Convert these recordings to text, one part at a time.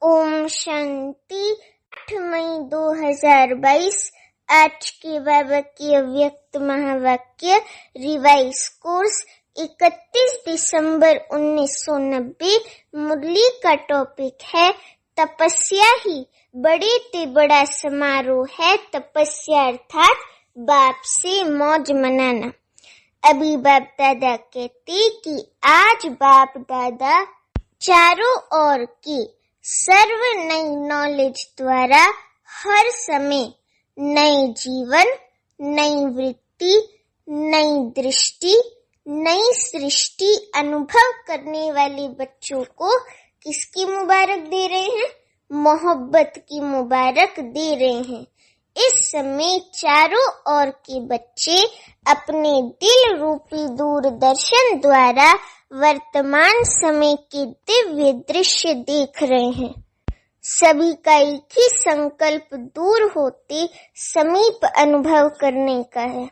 ओम शांति। 8 मई 2022 आज के बाबा के अव्यक्त महावाक्य रिवाइज कोर्स 31 दिसंबर 1990। मुरली का टॉपिक है तपस्या ही बड़े ते बड़ा समारोह है। तपस्या अर्थात बाप से मौज मनाना। अभी बाप दादा कहते कि आज बाप दादा चारों ओर की सर्व नई नॉलेज द्वारा हर समय नए जीवन, नई वृत्ति, नई दृष्टि, नई सृष्टि अनुभव करने वाले बच्चों को किसकी मुबारक दे रहे हैं? मोहब्बत की मुबारक दे रहे हैं। इस समय चारों ओर के बच्चे अपने दिल रूपी दूरदर्शन द्वारा वर्तमान समय के दिव्य दृश्य देख रहे हैं। सभी का एक ही संकल्प दूर होते समीप अनुभव करने का है।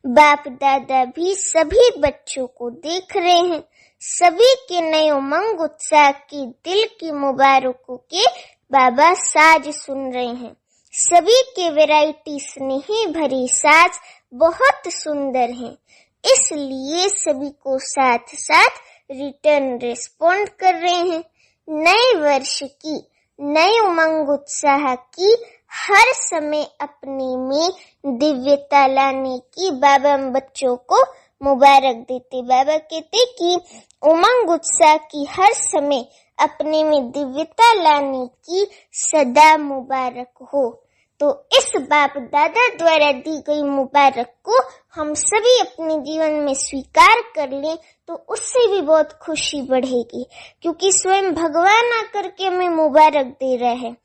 बाप दादा भी सभी बच्चों को देख रहे हैं। सभी के नए उमंग उत्साह की दिल की मुबारकों के बाबा साज सुन रहे हैं। सभी के वैरायटी स्नेही भरी साज बहुत सुंदर हैं। इसलिए सभी को साथ साथ रिटर्न रिस्पॉन्ड कर रहे हैं। नए वर्ष की नए उमंग उत्साह की हर समय अपने में दिव्यता लाने की बाबा बच्चों को मुबारक देते। बाबा कहते कि उमंग उत्साह की हर समय अपने में दिव्यता लाने की सदा मुबारक हो। तो इस बाप दादा द्वारा दी गई मुबारक को हम सभी अपने जीवन में स्वीकार कर लें तो उससे भी बहुत खुशी बढ़ेगी, क्योंकि स्वयं भगवान आकर के हमें मुबारक दे रहे हैं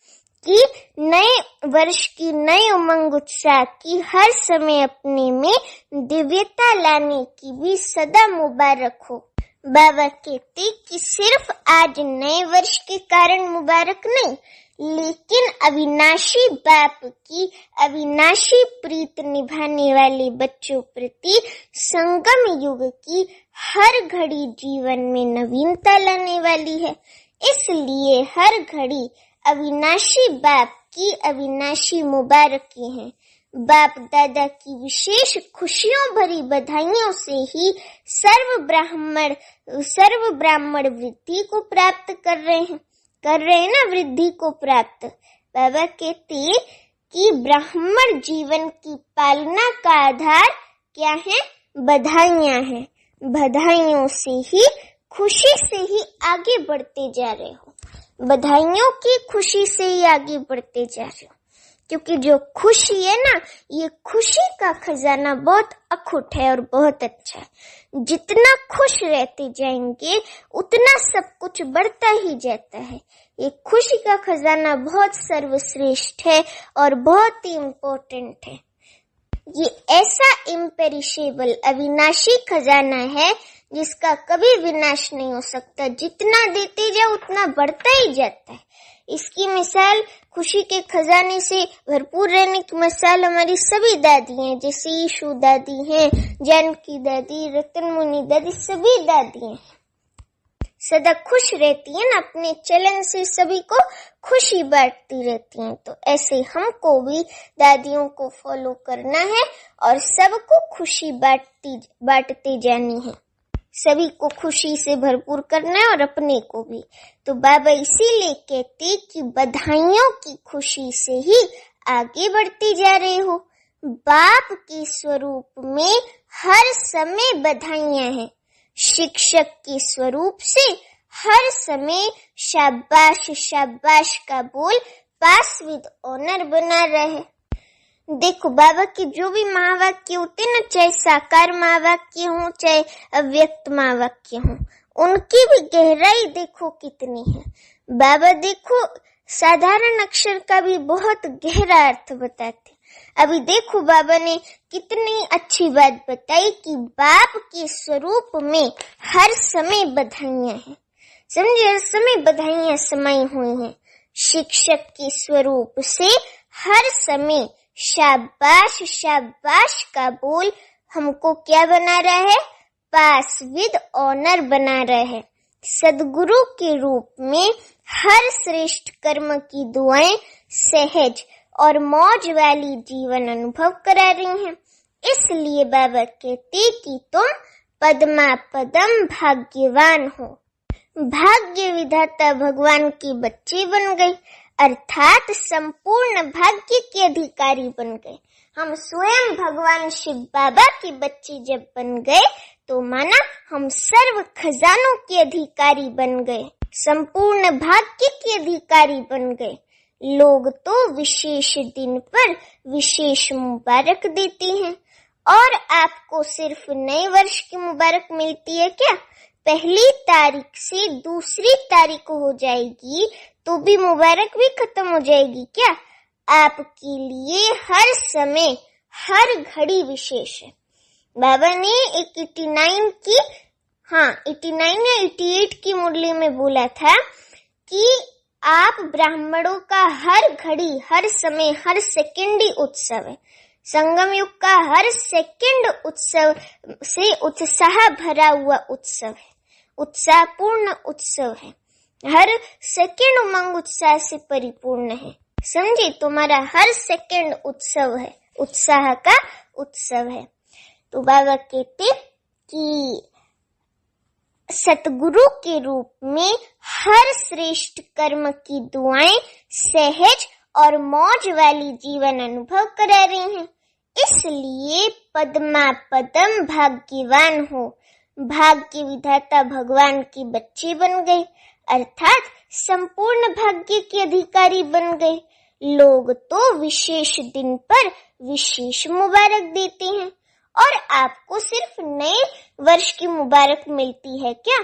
कि नए वर्ष की नए उमंग उत्साह की हर समय अपने में दिव्यता लाने की भी सदा मुबारक हो। बाबा कहते कि सिर्फ आज नए वर्ष के कारण मुबारक नहीं, लेकिन अविनाशी बाप की अविनाशी प्रीत निभाने वाले बच्चों प्रति संगम युग की हर घड़ी जीवन में नवीनता लाने वाली है। इसलिए हर घड़ी अविनाशी बाप की अविनाशी मुबारकी हैं। बाप दादा की विशेष खुशियों भरी बधाइयों से ही सर्व ब्राह्मण वृद्धि को प्राप्त कर रहे हैं ना, वृद्धि को प्राप्त। बाबा कहते कि ब्राह्मण जीवन की पालना का आधार क्या है? बधाइयां हैं। बधाइयों से ही खुशी से ही आगे बढ़ते जा रहे हो। बधाइयों की खुशी से ही आगे बढ़ते जा रहे हो, क्योंकि जो खुशी है ना, ये खुशी का खजाना बहुत अखुट है और बहुत अच्छा है। जितना खुश रहते जाएंगे उतना सब कुछ बढ़ता ही जाता है। ये खुशी का खजाना बहुत सर्वश्रेष्ठ है और बहुत ही इम्पोर्टेंट है। ये ऐसा इम्पेरिशेबल अविनाशी खजाना है जिसका कभी विनाश नहीं हो सकता। जितना देते जाओ उतना बढ़ता ही जाता है। इसकी मिसाल, खुशी के खजाने से भरपूर रहने की मिसाल हमारी सभी दादी हैं, जैसे ईशु दादी हैं, जानकी दादी, रतन मुनि दादी, सभी दादी हैं। सदा खुश रहती हैं ना, अपने चलन से सभी को खुशी बांटती रहती हैं। तो ऐसे हमको भी दादियों को फॉलो करना है और सबको खुशी बांटते जानी है। सभी को खुशी से भरपूर करना है और अपने को भी। तो बाबा इसीलिए कहते कि बधाइयों की खुशी से ही आगे बढ़ते जा रहे हो। बाप के स्वरूप में हर समय बधाइयां हैं। शिक्षक के स्वरूप से हर समय शाबाश शाबाश का बोल पास विद ऑनर बना रहे। देखो, बाबा के जो भी महावाक्य होते ना, चाहे साकार महावाक्य हो चाहे अव्यक्त महावाक्य हो, उनकी भी गहराई देखो कितनी है। बाबा देखो साधारण अक्षर का भी बहुत गहरा अर्थ बताते। अभी देखो बाबा ने कितनी अच्छी बात बताई कि बाप के स्वरूप में हर समय बधाइयां हैं। समझे, हर समय बधाइयां समाई हुई हैं। शिक्षक के स्वरूप से हर समय शाबाश शाबाश का बोल हमको क्या बना रहा है? पास विद ऑनर बना रहा है। सदगुरु के रूप में हर श्रेष्ठ कर्म की दुआएं सहज और मौज वाली जीवन अनुभव करा रही हैं। इसलिए बाबा कहते कि तुम पद्मा पदम भाग्यवान हो। भाग्य विधाता भगवान के बच्चे बन गए, अर्थात संपूर्ण भाग्य के अधिकारी बन गए। हम स्वयं भगवान शिव बाबा के बच्चे जब बन गए तो माना हम सर्व खजानों के अधिकारी बन गए, संपूर्ण भाग्य के अधिकारी बन गए। लोग तो विशेष दिन पर विशेष मुबारक देते हैं, और आपको सिर्फ नए वर्ष की मुबारक मिलती है क्या? पहली तारीख से दूसरी तारीख हो जाएगी तो भी मुबारक भी खत्म हो जाएगी क्या? आपके लिए हर समय हर घड़ी विशेष है। बाबा ने एक 89 या 88 की मुरली में बोला था कि आप ब्राह्मणों का हर घड़ी हर समय हर सेकंड ही उत्सव है। संगम युग का हर सेकंड उत्सव से उत्साह भरा हुआ उत्सव है, उत्साहपूर्ण उत्सव है। हर सेकंड उमंग उत्साह से परिपूर्ण है। समझे? तुम्हारा हर सेकंड उत्सव है, उत्साह का उत्सव है। तो बाबा कहते कि सतगुरु के रूप में हर श्रेष्ठ कर्म की दुआएं सहज और मौज वाली जीवन अनुभव करा रही हैं। इसलिए पद्मा पदम भाग्यवान हो। भाग्य विधाता भगवान के बच्चे बन गए, अर्थात संपूर्ण भाग्य के अधिकारी बन गए। लोग तो विशेष दिन पर विशेष मुबारक देते हैं, और आपको सिर्फ नए वर्ष की मुबारक मिलती है क्या?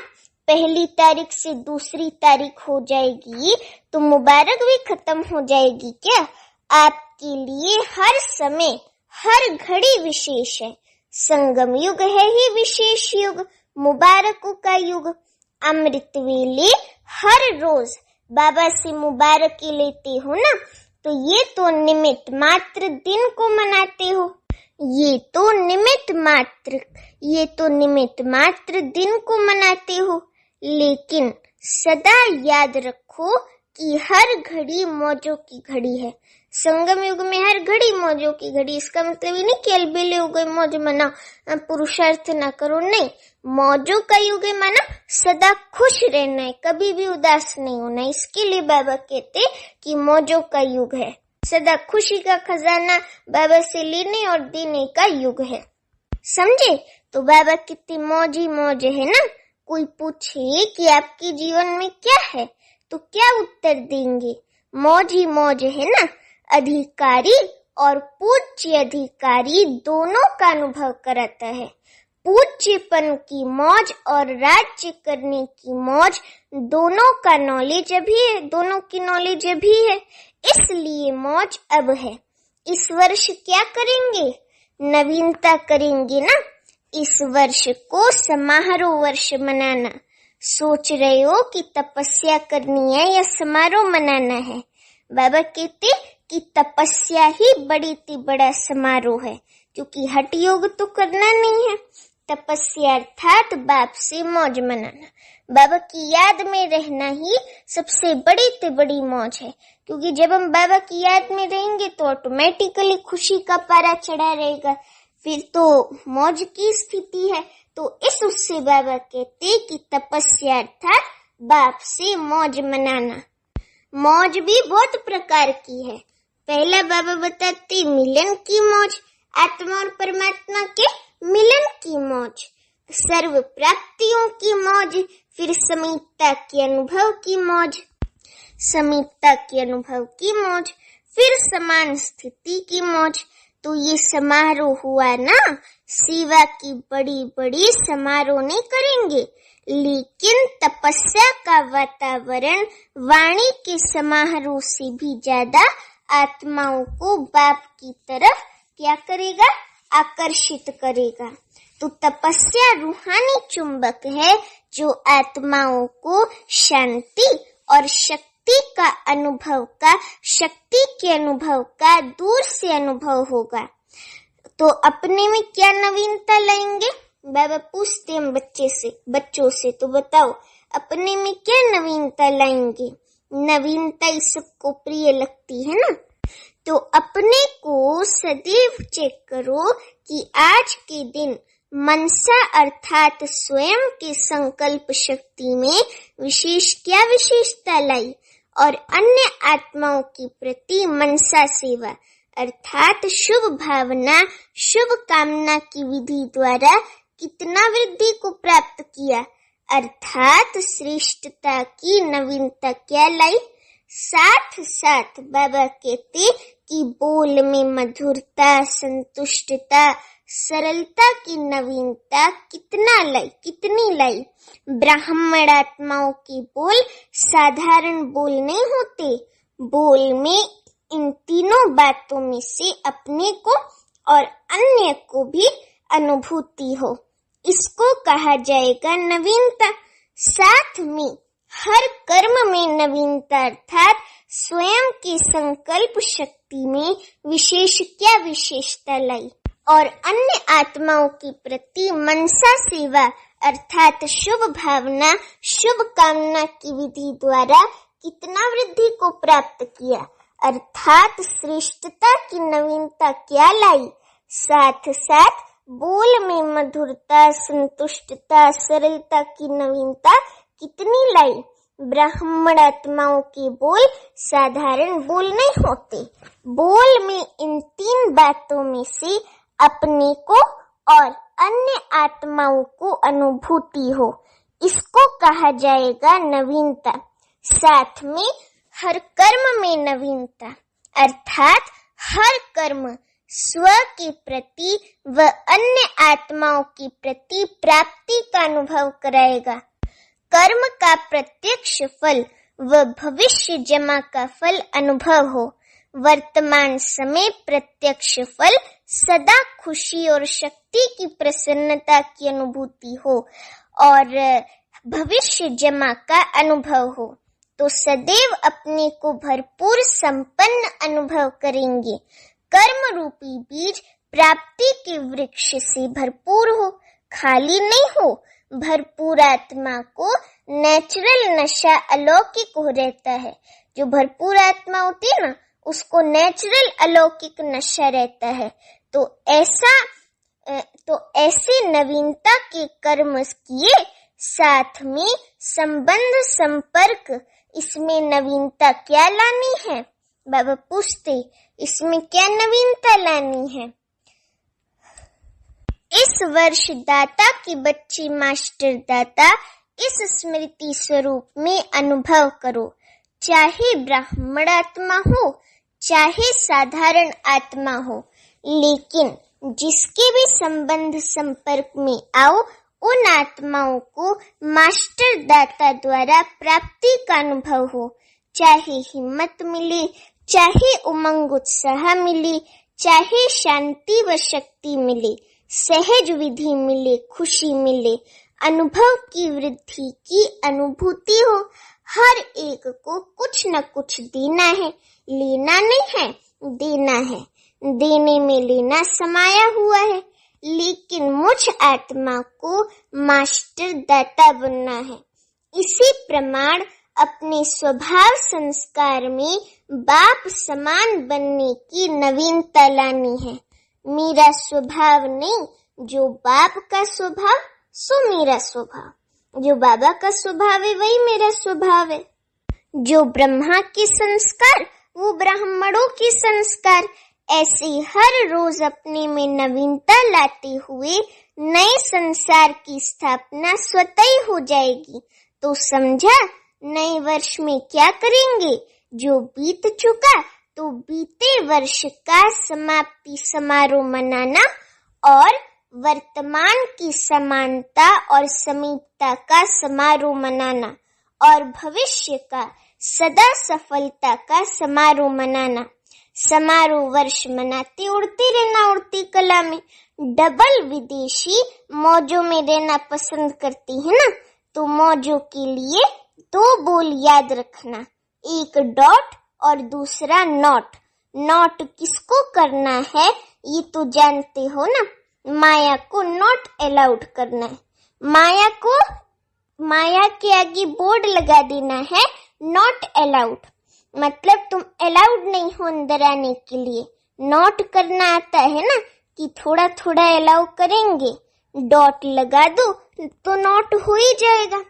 पहली तारीख से दूसरी तारीख हो जाएगी तो मुबारक भी खत्म हो जाएगी क्या? आपके लिए हर समय हर घड़ी विशेष है। संगम युग है ही विशेष युग, मुबारकों का युग। अमृत वेले हर रोज बाबा से मुबारकी लेते हो ना, तो ये तो निमित्त मात्र दिन को मनाते हो, ये तो निमित्त मात्र दिन को मनाते हो। लेकिन सदा याद रखो कि हर घड़ी मौजों की घड़ी है। संगम युग में हर घड़ी मौजों की घड़ी। इसका मतलब ये नहीं कि अलबेले हो गए मौज मनाओ, पुरुषार्थ ना करो, नहीं। मौजों का युग है, माना सदा खुश रहना है, कभी भी उदास नहीं होना। इसके लिए बाबा कहते कि मौजों का युग है, सदा खुशी का खजाना बाबा से लेने और देने का युग है। समझे? तो बाबा कितनी मौज ही मौज है ना। कोई पूछे कि आपके जीवन में क्या है तो क्या उत्तर देंगे? मौज ही मौज है ना। अधिकारी और पूज्य अधिकारी दोनों का अनुभव कराता है। पूज्यपन की मौज और राज्य करने की मौज, दोनों का नॉलेज अभी है, दोनों की नॉलेज अभी है, इसलिए मौज अब है। इस वर्ष क्या करेंगे? नवीनता करेंगे ना। इस वर्ष को समारोह वर्ष मनाना। सोच रहे हो कि तपस्या करनी है या समारोह मनाना है? बाबा कहते कि तपस्या ही बड़ी ती बड़ा समारोह है, क्योंकि हठ योग तो करना नहीं है। तपस्या अर्थात बाप से मौज मनाना, बाबा की याद में रहना ही सबसे बड़ी ते बड़ी मौज है। क्योंकि जब हम बाबा की याद में रहेंगे तो ऑटोमेटिकली खुशी का पारा चढ़ा रहेगा, फिर तो मौज की स्थिति है। तो इस उससे बाबा कहते कि तपस्या अर्थात बाप से मौज मनाना। मौज भी बहुत प्रकार की है। पहला बाबा बताते मिलन की मौज, आत्मा और परमात्मा के मिलन की मौज, सर्व प्राप्तियों की मौज, फिर समीपता के अनुभव की मौज, फिर समान स्थिति की मौज। तो ये समारोह हुआ ना, सेवा की बड़ी बड़ी समारोह नहीं करेंगे, लेकिन तपस्या का वातावरण वाणी के समारोह से भी ज्यादा आत्माओं को बाप की तरफ क्या करेगा? आकर्षित करेगा। तो तपस्या रूहानी चुंबक है जो आत्माओं को शांति और शक्ति के अनुभव का दूर से अनुभव होगा। तो अपने में क्या नवीनता लाएंगे? बाबा पूछते हम बच्चों से तो बताओ अपने में क्या नवीनता लाएंगे? नवीनता इस सबको प्रिय लगती है ना। तो अपने को सदैव चेक करो कि आज के दिन मनसा अर्थात स्वयं के संकल्प शक्ति में क्या विशेषता लाई और अन्य आत्माओं के प्रति मनसा सेवा अर्थात शुभ भावना, शुभ कामना की विधि द्वारा कितना वृद्धि को प्राप्त किया, अर्थात श्रेष्ठता की नवीनता क्या लाई। साथ साथ बाबा कहते कि बोल में मधुरता, संतुष्टता, सरलता की नवीनता कितनी लाई। ब्राह्मण आत्माओं के बोल साधारण बोल नहीं होते। बोल में इन तीनों बातों में से अपने को और अन्य को भी अनुभूति हो, इसको कहा जाएगा नवीनता। साथ में हर कर्म में नवीनता अर्थात स्वयं के संकल्प शक्ति में क्या विशेषता लाई और अन्य आत्माओं के प्रति मनसा सेवा अर्थात शुभ भावना, शुभ कामना की विधि द्वारा कितना वृद्धि को प्राप्त किया, अर्थात श्रेष्ठता की नवीनता क्या लाई। साथ साथ बोल में मधुरता, संतुष्टता, सरलता की नवीनता कितनी लाई। ब्राह्मण आत्माओं के बोल साधारण बोल नहीं होते। बोल में इन तीन बातों में से अपने को और अन्य आत्माओं को अनुभूति हो, इसको कहा जाएगा नवीनता। साथ में हर कर्म में नवीनता अर्थात हर कर्म स्व के प्रति व अन्य आत्माओं के प्रति प्राप्ति का अनुभव कराएगा। कर्म का प्रत्यक्ष फल व भविष्य जमा का फल अनुभव हो। वर्तमान समय प्रत्यक्ष फल सदा खुशी और शक्ति की प्रसन्नता की अनुभूति हो और भविष्य जमा का अनुभव हो, तो सदैव अपने को भरपूर संपन्न अनुभव करेंगे। कर्म रूपी बीज प्राप्ति के वृक्ष से भरपूर हो, खाली नहीं हो। भरपूर आत्मा को नेचुरल नशा अलौकिक हो रहता है। जो भरपूर आत्मा होती है ना, उसको नेचुरल अलौकिक नशा रहता है। तो ऐसे नवीनता के कर्म किए, साथ में संबंध संपर्क, इसमें नवीनता क्या लानी है? बाबा पूछते इसमें क्या नवीनता लानी है? इस वर्ष दाता की बच्ची मास्टर दाता इस स्मृति स्वरूप में अनुभव करो। चाहे ब्राह्मण आत्मा हो, चाहे साधारण आत्मा हो, लेकिन जिसके भी संबंध संपर्क में आओ, उन आत्माओं को मास्टर दाता द्वारा प्राप्ति का अनुभव हो। चाहे हिम्मत मिले, चाहे उमंग उत्साह मिले, चाहे शांति व शक्ति मिले, सहज विधि मिले, खुशी मिले, अनुभव की वृद्धि की अनुभूति हो। हर एक को कुछ न कुछ देना है, लेना नहीं है, देना है। देने में लेना समाया हुआ है, लेकिन मुझ आत्मा को मास्टर दाता बनना है। इसी प्रमाण अपने स्वभाव संस्कार में बाप समान बनने की नवीनता लानी है। मेरा स्वभाव नहीं, जो बाप का स्वभाव सो मेरा स्वभाव। जो बाबा का स्वभाव है वही मेरा स्वभाव है। जो ब्रह्मा के संस्कार वो ब्राह्मणों के संस्कार। ऐसे हर रोज अपने में नवीनता लाते हुए नए संसार की स्थापना स्वतः ही हो जाएगी। तो समझा, नए वर्ष में क्या करेंगे? जो बीत चुका तो बीते वर्ष का समाप्ति समारोह मनाना और वर्तमान की समानता और समीपता का समारोह मनाना और भविष्य का सदा सफलता का समारोह मनाना। समारोह वर्ष मनाते उड़ते रहना उड़ती कला में। डबल विदेशी मौजों में रहना पसंद करती है ना, तो मौजों के लिए दो बोल याद रखना, एक डॉट और दूसरा नॉट। नॉट किसको करना है ये तो जानते हो ना, माया को नॉट अलाउड करना है। माया को माया के आगे बोर्ड लगा देना है, नॉट अलाउड, मतलब तुम अलाउड नहीं हो अंदर आने के लिए। नॉट करना आता है ना कि थोड़ा थोड़ा अलाउ करेंगे, डॉट लगा दो तो नॉट हो ही जाएगा।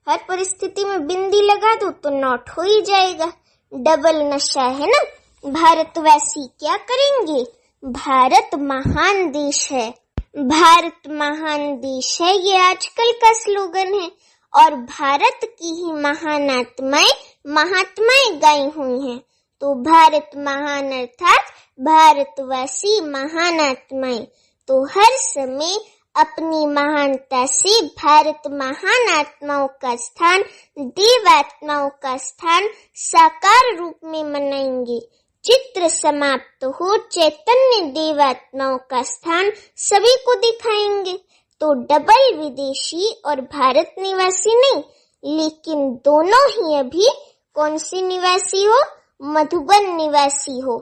हर परिस्थिति में बिंदी लगा दो तो नॉट हो ही जाएगा। डबल नशा है ना। भारतवासी क्या करेंगे? भारत महान देश है, भारत महान देश है, ये आजकल का स्लोगन है। और भारत की ही महान आत्माएं महात्माएं गाई हुई हैं। तो भारत महान अर्थात भारतवासी महान आत्माएं। तो हर समय अपनी महानता से भारत महान आत्माओं का स्थान, देव आत्माओं का स्थान साकार रूप में मनाएंगे। चित्र समाप्त हो, चैतन्य देवात्माओं का स्थान सभी को दिखाएंगे। तो डबल विदेशी और भारत निवासी नहीं, लेकिन दोनों ही अभी कौन से निवासी हो? मधुबन निवासी हो।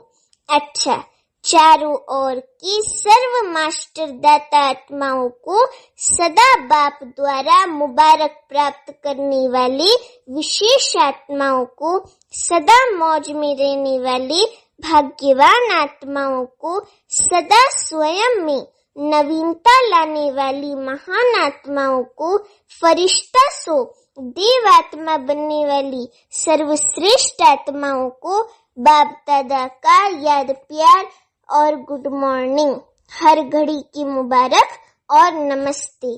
अच्छा, चारों ओर की सर्व मास्टर दाता आत्माओं को सदा बाप द्वारा मुबारक प्राप्त करने वाली विशेष आत्माओं को, सदा मौज में रहने वाली भाग्यवान आत्माओं को, सदा स्वयं में नवीनता लाने वाली महान आत्माओं को, फरिश्ता सो देव आत्मा बनने वाली सर्वश्रेष्ठ आत्माओं को बाप दादा का याद प्यार और गुड मॉर्निंग, हर घड़ी की मुबारक और नमस्ते।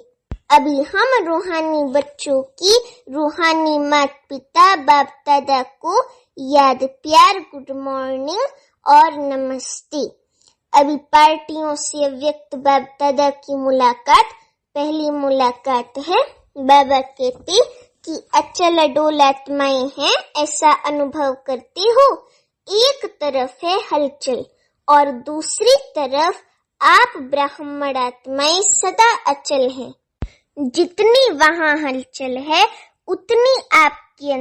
अभी हम रूहानी बच्चों की रूहानी माता पिता बाप दादा को याद प्यार, गुड मॉर्निंग और नमस्ते। अभी पार्टियों से व्यक्त बाप दादा की मुलाकात, पहली मुलाकात है। बाबा कहते कि अचल अडोल आत्माएं हैं, ऐसा अनुभव करते हो। एक तरफ है हलचल और दूसरी तरफ आप ब्राह्मण आत्माएं सदा अचल हैं। जितनी वहां हलचल है उतनी आपके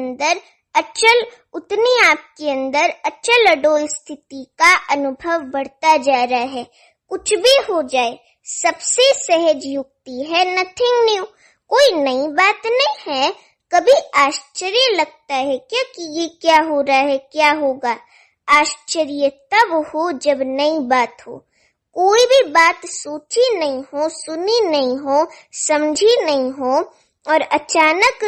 अंदर अचल अडोल स्थिति का अनुभव बढ़ता जा रहा है। कुछ भी हो जाए, सबसे सहज युक्ति है नथिंग न्यू, कोई नई बात नहीं है। कभी आश्चर्य लगता है क्या कि ये क्या हो रहा है, क्या होगा? आश्चर्य तब हो जब नई बात हो। कोई भी बात सोची नहीं हो, सुनी नहीं हो, समझी नहीं हो और अचानक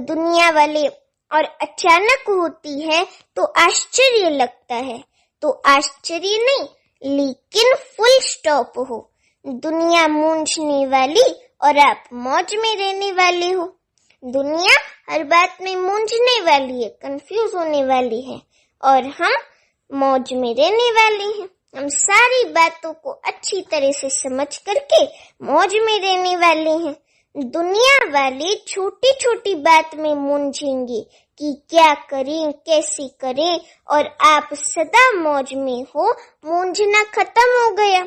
दुनिया वाले और अचानक होती है तो आश्चर्य लगता है। तो आश्चर्य नहीं, लेकिन फुल स्टॉप हो। दुनिया मूंझने वाली और आप मौज में रहने वाले हो। दुनिया हर बात में मूंझने वाली है, कंफ्यूज होने वाली है, और हम मौज में रहने वाले हैं। हम सारी बातों को अच्छी तरह से समझ करके मौज में रहने वाले हैं। दुनिया वाले छोटी छोटी बात में मूंझेंगे कि क्या करें, कैसे करें, और आप सदा मौज में हो। मूंझना खत्म हो गया।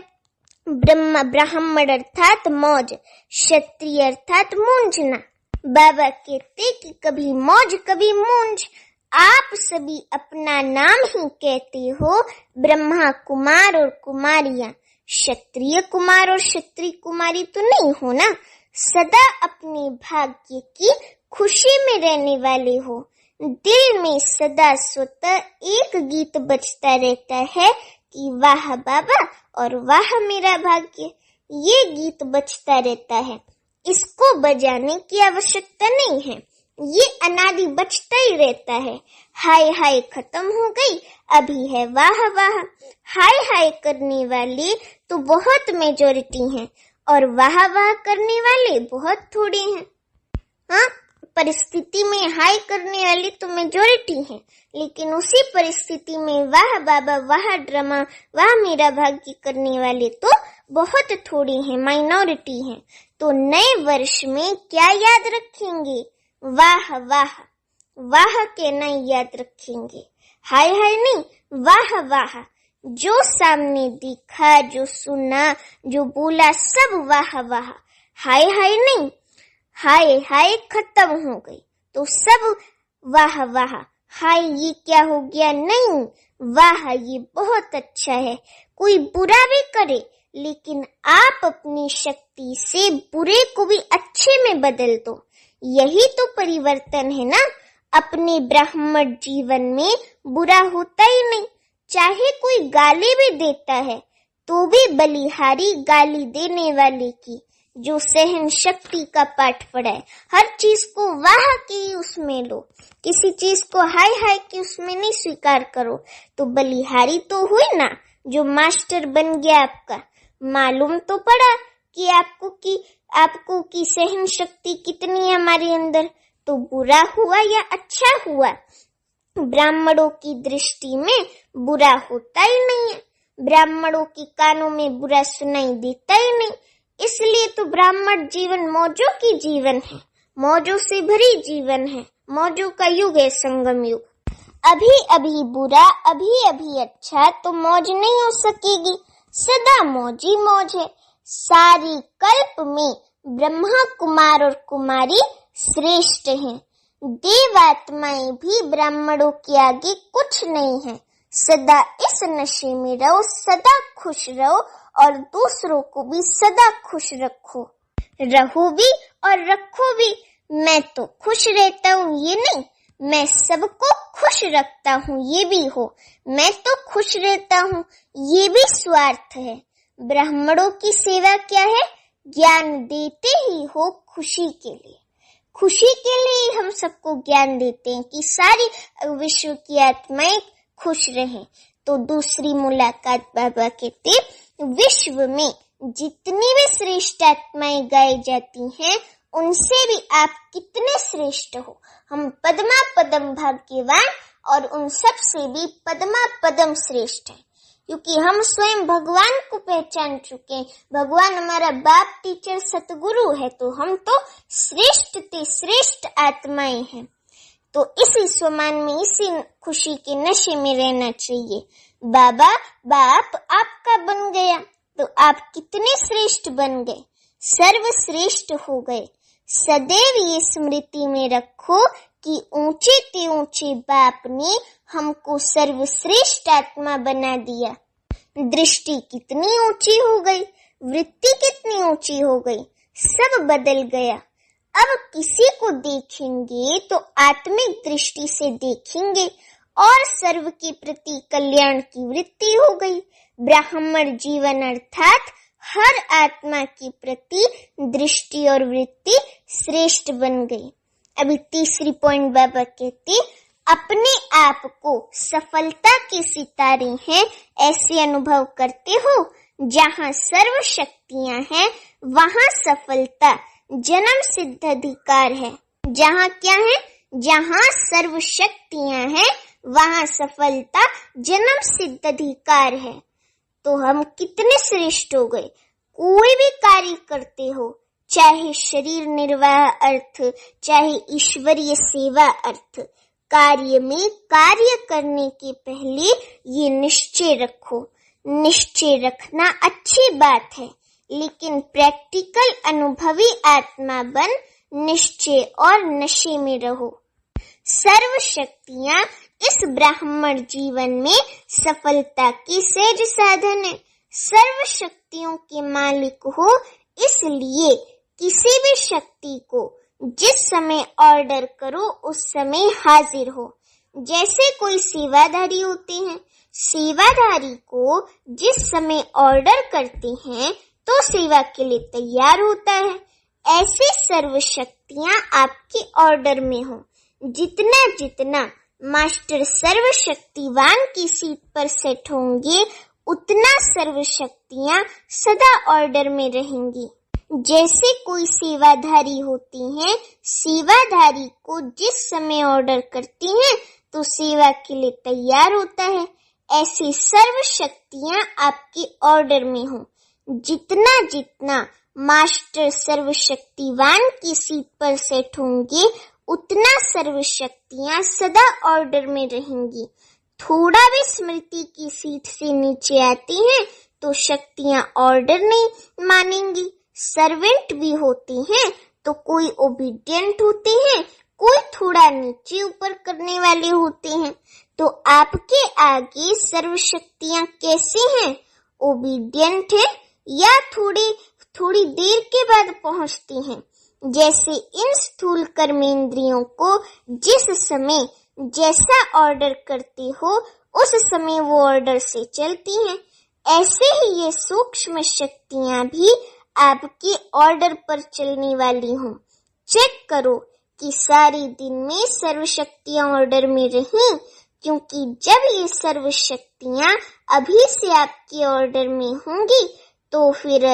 ब्राह्मण अर्थात मौज, क्षत्रिय अर्थात मूंझना। बाबा कहते कि कभी मौज कभी मूंझ। आप सभी अपना नाम ही कहते हो, ब्रह्मा कुमार और कुमारियां। क्षत्रिय कुमार और क्षत्रिय कुमारी तो नहीं हो ना। सदा अपने भाग्य की खुशी में रहने वाले हो। दिल में सदा स्वतः एक गीत बजता रहता है कि वाह बाबा और वाह मेरा भाग्य। ये गीत बजता रहता है, इसको बजाने की आवश्यकता नहीं है, ये अनादि बजता ही रहता है। हाय हाय खत्म हो गई, अभी है वाह वाह। हाय हाय करने वाले तो बहुत मेजॉरिटी हैं और वाह वाह करने वाले बहुत थोड़े हैं। हाँ, परिस्थिति में हाय करने वाली तो मेजॉरिटी है, लेकिन उसी परिस्थिति में वाह बाबा, वाह ड्रामा, वाह मेरा भाग्य करने वाले तो बहुत थोड़े हैं, माइनॉरिटी हैं। तो नए वर्ष में क्या याद रखेंगे? वाह वाह, वाह कहना याद रखेंगे, हाय हाय नहीं, वाह वाह। जो सामने दिखा, जो सुना, जो बोला, सब वाह वाह। हाय हाय नहीं, हाय हाय खत्म हो गई तो सब वाह वाह। हाय ये क्या हो गया? नहीं, वाह ये बहुत अच्छा है। कोई बुरा भी करे, लेकिन आप अपनी शक्ति से बुरे को भी अच्छे में बदल दो। यही तो परिवर्तन है ना। अपने ब्राह्मण जीवन में बुरा होता ही नहीं। चाहे कोई गाली भी देता है तो भी बलिहारी गाली देने वाले की, जो सहन शक्ति का पाठ पढ़ाए। हर चीज को वाह की उसमें लो, किसी चीज को हाय हाय की उसमें नहीं स्वीकार करो। तो बलिहारी तो हुई ना, जो मास्टर बन गया आपका। मालूम तो पड़ा कि आपको की सहन शक्ति कितनी है हमारे अंदर। तो बुरा हुआ या अच्छा हुआ, ब्राह्मणों की दृष्टि में बुरा होता ही नहीं है। ब्राह्मणों के कानों में बुरा सुनाई देता ही नहीं। इसलिए तो ब्राह्मण जीवन मौजों की जीवन है, मौजों से भरी जीवन है। मौजों का युग है, संगम युग। अभी अभी बुरा, अभी अभी अच्छा, तो मौज नहीं हो सकेगी। सदा मौज ही मौज है। सारी कल्प में ब्रह्मा कुमार और कुमारी श्रेष्ठ हैं। देवात्माएं भी ब्राह्मणों के आगे कुछ नहीं है। सदा इस नशे में रहो, सदा खुश रहो और दूसरों को भी सदा खुश रखो। रहो भी और रखो भी। मैं तो खुश रहता हूँ ये नहीं, मैं सबको खुश रखता हूँ ये भी हो। मैं तो खुश रहता हूँ ये भी स्वार्थ है। ब्राह्मणों की सेवा क्या है? ज्ञान देते ही हो खुशी के लिए। खुशी के लिए हम सबको ज्ञान देते हैं कि सारी विश्व की आत्माएं खुश रहें। तो दूसरी मुलाकात बाबा कहते, विश्व में जितनी भी श्रेष्ठ आत्माएं गाई जाती हैं उनसे भी आप कितने श्रेष्ठ हो। हम पद्मा पदम भाग्यवान और उन सब से भी पद्मा पदम श्रेष्ठ है, क्योंकि हम स्वयं भगवान को पहचान चुके हैं। भगवान हमारा बाप, टीचर, सतगुरु है। तो हम तो श्रेष्ठ ते श्रेष्ठ आत्माएं हैं। तो इसी स्वमान में, इसी खुशी के नशे में रहना चाहिए। बाबा बाप आपका बन गया तो आप कितने श्रेष्ठ बन गए, सर्वश्रेष्ठ हो गए। सदैव ये स्मृति में रखो कि ऊंचे ते ऊंचे बाप ने हमको सर्वश्रेष्ठ आत्मा बना दिया। दृष्टि कितनी ऊंची हो गई, वृत्ति कितनी ऊंची हो गई, सब बदल गया। अब किसी को देखेंगे तो आत्मिक दृष्टि से देखेंगे और सर्व के प्रति कल्याण की वृत्ति हो गई। ब्राह्मण जीवन अर्थात हर आत्मा के प्रति दृष्टि और वृत्ति श्रेष्ठ बन गई। अभी तीसरी पॉइंट बाबा कहते, अपने आप को सफलता के सितारे हैं ऐसे अनुभव करते हो। जहाँ सर्व शक्तियां हैं वहाँ सफलता जन्म सिद्ध अधिकार है। जहाँ क्या है? जहाँ सर्व शक्तियां हैं वहाँ सफलता जन्म सिद्ध अधिकार है। तो हम कितने श्रेष्ठ हो गए। कोई भी कार्य करते हो, चाहे शरीर निर्वाह अर्थ, चाहे ईश्वरीय सेवा अर्थ, कार्य में कार्य करने के पहले ये निश्चय रखो। निश्चय रखना अच्छी बात है, लेकिन प्रैक्टिकल अनुभवी आत्मा बन निश्चय और नशे में रहो। सर्व शक्तियां इस ब्राह्मण जीवन में सफलता की सहज साधन है। सर्व शक्तियों के मालिक हो, इसलिए किसी भी शक्ति को जिस समय ऑर्डर करो उस समय हाजिर हो। जैसे कोई सेवाधारी होते हैं, सेवाधारी को जिस समय ऑर्डर करते हैं तो सेवा के लिए तैयार होता है। ऐसे सर्व शक्तियां आपके ऑर्डर में हो। जितना जितना मास्टर सर्वशक्तिवान की सीट पर सेट होंगे, उतना सर्व शक्तियां सदा ऑर्डर में रहेंगी। जैसे कोई सेवाधारी होती हैं, सेवाधारी को जिस समय ऑर्डर करती हैं तो सेवा के लिए तैयार होता है। ऐसी सर्व शक्तियां आपके ऑर्डर में हो। जितना जितना मास्टर सर्वशक्तिवान की सीट पर सेट होंगे, उतना सर्व शक्तियां सदा ऑर्डर में रहेंगी। थोड़ा भी स्मृति की सीट से नीचे आती हैं तो शक्तियां ऑर्डर नहीं मानेंगी। सर्वेंट भी होते हैं तो कोई ओबीडियंट होते हैं, कोई थोड़ा नीचे ऊपर करने वाले होते हैं। तो आपके आगे सर्व शक्तियां कैसे हैं? ओबीडियंट है या थोड़ी देर के बाद पहुंचती हैं? जैसे इन स्थूल कर्मेंद्रियों को जिस समय जैसा ऑर्डर करते हो उस समय वो ऑर्डर से चलती हैं, ऐसे ही ये सूक्ष्म शक्तियां भी आपके ऑर्डर पर चलने वाली हों। चेक करो कि सारे दिन में सर्व शक्तियां ऑर्डर में रहीं, क्योंकि जब ये सर्व शक्तियां अभी से आपके ऑर्डर में होंगी तो फिर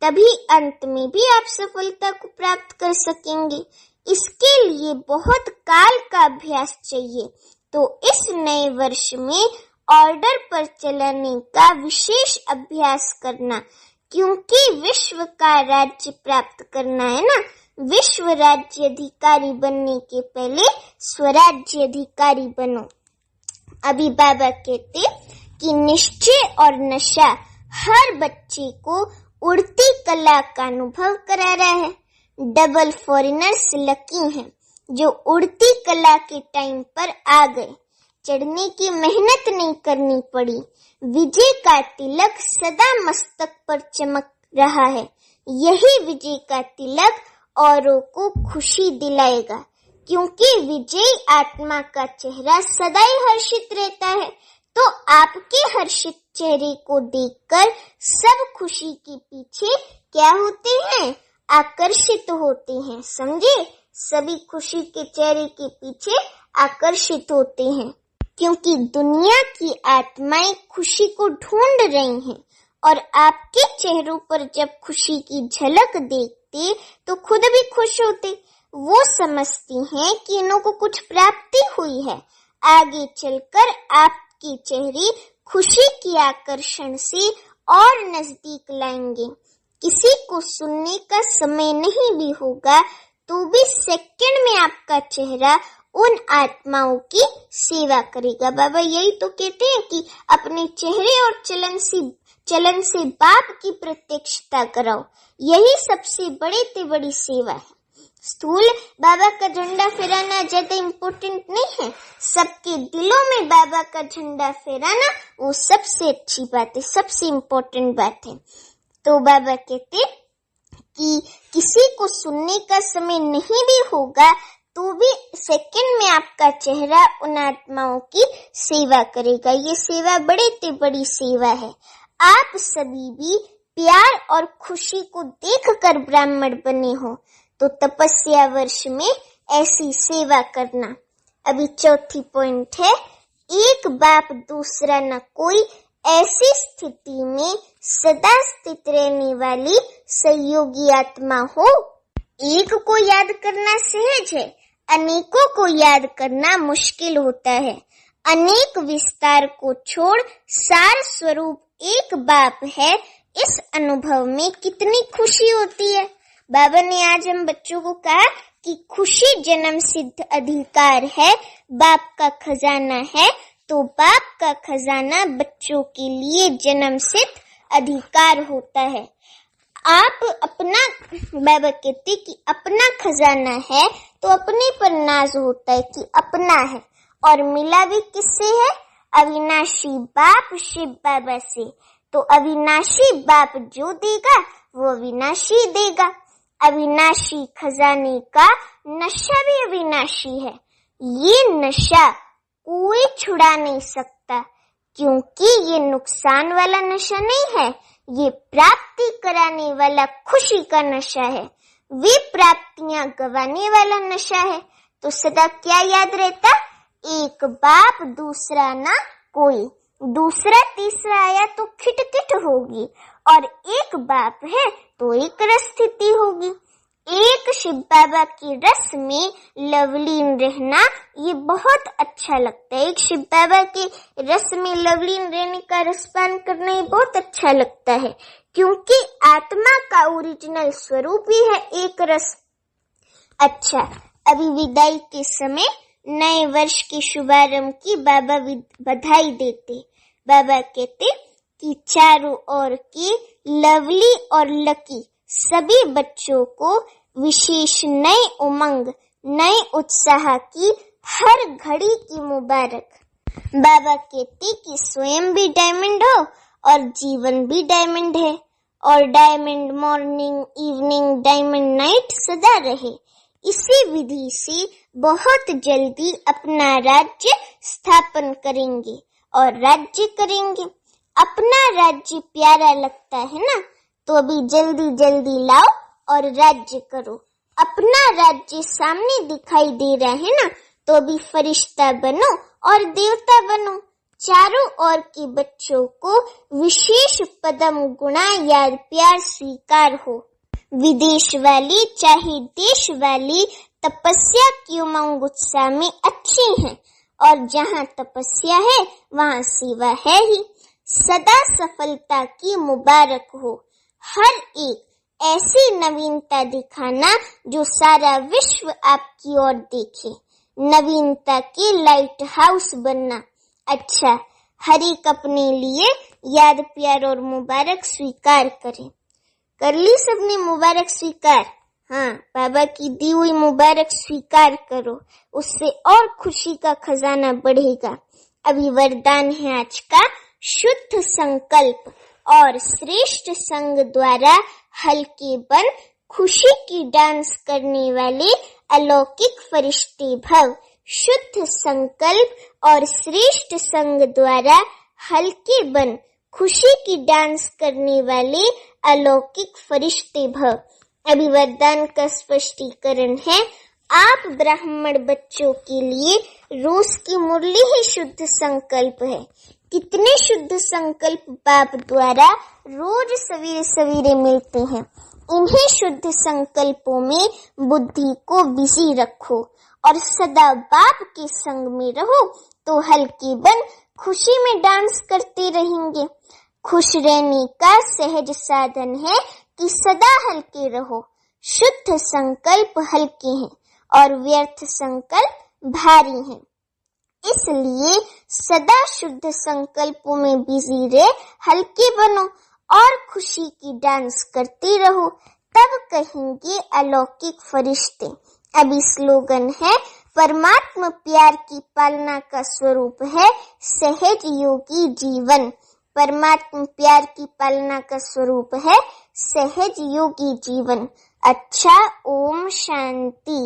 तभी अंत में भी आप सफलता को प्राप्त कर सकेंगे। इसके लिए बहुत काल का अभ्यास चाहिए। तो इस नए वर्ष में ऑर्डर पर चलने का विशेष अभ्यास करना, क्योंकि विश्व का राज्य प्राप्त करना है ना। विश्व राज्य अधिकारी बनने के पहले स्वराज्य अधिकारी बनो। अभी बाबा कहते कि निश्चय और नशा हर बच्चे को उड़ती कला का अनुभव करा रहा है। डबल फॉरेनर्स लकी हैं जो उड़ती कला के टाइम पर आ गए। चढ़ने की मेहनत नहीं करनी पड़ी। विजय का तिलक सदा मस्तक पर चमक रहा है। यही विजय का तिलक औरों को खुशी दिलाएगा, क्योंकि विजयी आत्मा का चेहरा सदा ही हर्षित रहता है। तो आपके हर्षित चेहरे को देखकर सब खुशी के पीछे क्या होते हैं? आकर्षित होते हैं। समझे? सभी खुशी के चेहरे के पीछे आकर्षित होते हैं, क्योंकि दुनिया की आत्माएं खुशी को ढूंढ रही हैं और आपके चेहरों पर जब खुशी की झलक देखते तो खुद भी खुश होते। वो समझती हैं कि इन्हों को कुछ प्राप्ति हुई है। आगे चलकर आपके चेहरे खुशी के आकर्षण से और नजदीक लाएंगे। किसी को सुनने का समय नहीं भी होगा तो भी सेकंड में आपका चेहरा उन आत्माओं की सेवा करेगा। बाबा यही तो कहते हैं कि अपने चेहरे और चलन से बाप की प्रत्यक्षता कराओ। यही सबसे बड़े से बड़ी सेवा है। स्थूल बाबा का झंडा फहराना ज्यादा इम्पोर्टेंट नहीं है। सबके दिलों में बाबा का झंडा फहराना वो सबसे अच्छी बात है, सबसे इम्पोर्टेंट बात है। तो बाबा कहते कि किसी को सुनने का समय नहीं भी होगा तो भी सेकंड में आपका चेहरा उन आत्माओं की सेवा करेगा। ये सेवा बड़े से बड़ी सेवा है। आप सभी भी प्यार और खुशी को देखकर ब्राह्मण बने हो, तो तपस्या वर्ष में ऐसी सेवा करना। अभी चौथी पॉइंट है, एक बाप दूसरा न कोई। ऐसी स्थिति में सदा स्थित रहने वाली सहयोगी आत्मा हो। एक को याद करना सहज है, अनेकों को याद करना मुश्किल होता है। अनेक विस्तार को छोड़ सार स्वरूप एक बाप है। इस अनुभव में कितनी खुशी होती है। बाबा ने आज हम बच्चों को कहा कि खुशी जन्म सिद्ध अधिकार है, बाप का खजाना है। तो बाप का खजाना बच्चों के लिए जन्म सिद्ध अधिकार होता है। आप अपना, बाबा कहते कि अपना खजाना है तो अपने पर नाज होता है कि अपना है, और मिला भी किससे है? अविनाशी बाप शिव बाबा से। तो अविनाशी बाप जो देगा वो अविनाशी देगा। अविनाशी खजाने का नशा भी अविनाशी है। ये नशा कोई छुड़ा नहीं सकता, क्योंकि ये नुकसान वाला नशा नहीं है, ये प्राप्ति कराने वाला खुशी का नशा है। वे प्राप्तियां गवाने वाला नशा है। तो सदा क्या याद रहता? एक बाप दूसरा ना कोई। दूसरा तीसरा आया तो खिटखिट होगी, और एक बाप है तो एक रस स्थिति होगी। एक शिव बाबा की रस में लवलीन रहना ये बहुत अच्छा लगता है। एक शिव बाबा के रस में लवलीन रहने का रसपान करना ये बहुत अच्छा लगता है, क्योंकि आत्मा का ओरिजिनल स्वरूप ही है एक रस। अच्छा, अभी विदाई के समय नए वर्ष के शुभारंभ की बाबा बधाई देते। बाबा कहते कि चारों ओर के लवली और लकी सभी बच्चों को विशेष नए उमंग, नए उत्साह की हर घड़ी की मुबारक। बाबा कहते कि स्वयं भी डायमंड हो और जीवन भी डायमंड है, और diamond morning evening diamond night सदा रहे। इसी विधि से बहुत जल्दी अपना राज्य स्थापन करेंगे और राज्य करेंगे। अपना राज्य प्यारा लगता है ना, तो अभी जल्दी जल्दी लाओ और राज्य करो। अपना राज्य सामने दिखाई दे रहा है ना, तो अभी फरिश्ता बनो और देवता बनो। चारों ओर के बच्चों को विशेष पदम गुणा याद प्यार स्वीकार हो। विदेश वाली चाहे देश वाली तपस्या की उमंग उत्साह में अच्छे हैं, और जहाँ तपस्या है वहाँ सेवा है ही। सदा सफलता की मुबारक हो। हर एक ऐसी नवीनता दिखाना जो सारा विश्व आपकी ओर देखे। नवीनता के लाइट हाउस बनना। अच्छा, हर एक अपने लिए याद प्यार और मुबारक स्वीकार करें। कर ली सबने मुबारक स्वीकार? हाँ, बाबा की दी हुई मुबारक स्वीकार करो, उससे और खुशी का खजाना बढ़ेगा। अभी वरदान है आज का, शुद्ध संकल्प और श्रेष्ठ संग द्वारा हल्के बन खुशी की डांस करने वाले अलौकिक फरिश्ते भव। शुद्ध संकल्प और श्रेष्ठ संग द्वारा हल्के बन खुशी की डांस करने वाले अलौकिक फरिश्ते भव। अभी वरदान का स्पष्टीकरण है। आप ब्राह्मण बच्चों के लिए रोज की मुरली ही शुद्ध संकल्प है। कितने शुद्ध संकल्प बाप द्वारा रोज सवेरे सवेरे मिलते हैं। इन्हीं शुद्ध संकल्पों में बुद्धि को बिजी रखो और सदा बाप के संग में रहो, तो हल्के बन खुशी में डांस करते रहेंगे। खुश रहने का सहज साधन है कि सदा हल्के रहो। शुद्ध संकल्प हल्के हैं और व्यर्थ संकल्प भारी हैं। इसलिए सदा शुद्ध संकल्पों में बिजी रहे, हल्के बनो और खुशी की डांस करते रहो, तब कहेंगे अलौकिक फरिश्ते। अभी स्लोगन है, परमात्मा प्यार की पालना का स्वरूप है सहज योगी जीवन। परमात्मा प्यार की पालना का स्वरूप है सहज योगी जीवन। अच्छा, ओम शांति।